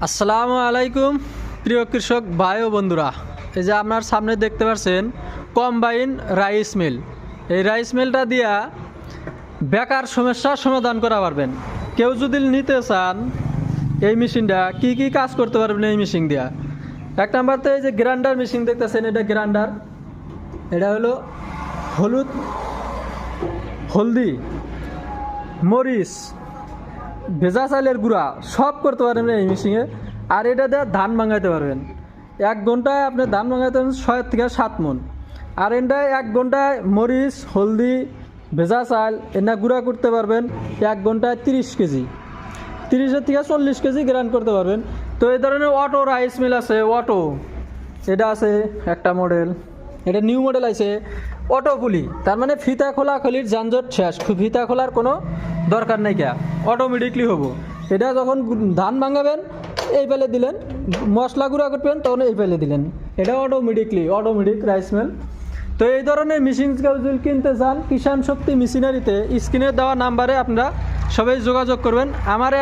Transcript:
আসসালামু আলাইকুম প্রিয় কৃষক ভাই ও বন্ধুরা, এই যে আপনার সামনে দেখতে পাচ্ছেন কম্বাইন রাইস মিল। এই রাইস মিলটা দিয়া বেকার সমস্যার সমাধান করা পারবেন। কেউ যদি নিতে চান এই মেশিনটা কি কি কাজ করতে পারবেন এই মেশিন দিয়া। এক নাম্বারতে এই যে গ্রাইন্ডার মেশিন দেখতেছেন, এটা গ্রাইন্ডার। এটা হলো হলদি, মরিচ, ভেজা চালের গুঁড়া সব করতে পারবেন এই মেশিনে। আর এটা দিয়ে ধান ভাঙাইতে পারবেন। 1 ঘন্টায় আপনি ধান ভাঙাইতে পারবেন 6 থেকে 7 মণ। আর এটায় 1 ঘন্টায় মরিচ, হলদি, ভেজা চাল এটা গুঁড়া করতে পারবেন 1 ঘন্টায় 30 কেজি, 30 থেকে 40 কেজি গ্রাইন্ড করতে পারবেন। তো এই ধরনের অটো রাইস মিল আছে। অটো এটা আছে একটা মডেল, এটা নিউ মডেল আছে অটো পুলি। তার মানে ফিতা খোলা খলির যানজট শেষ, ফিতা খোলার কোনো দরকার নাই, কে অটোমেটিকলি হবো। এটা যখন ধান ভাঙাবেন এই পেলে দিলেন, মশলা গুঁড়া করবেন তখন এই পেলে দিলেন, এটা অটোমেটিক রাইস মিল। তো এই ধরনের মেশিন কেউ যদি কিনতে চান, কিষাণ শক্তি মেশিনারিতে স্ক্রিনে দেওয়া নাম্বারে আপনারা সবাই যোগাযোগ করবেন। আমার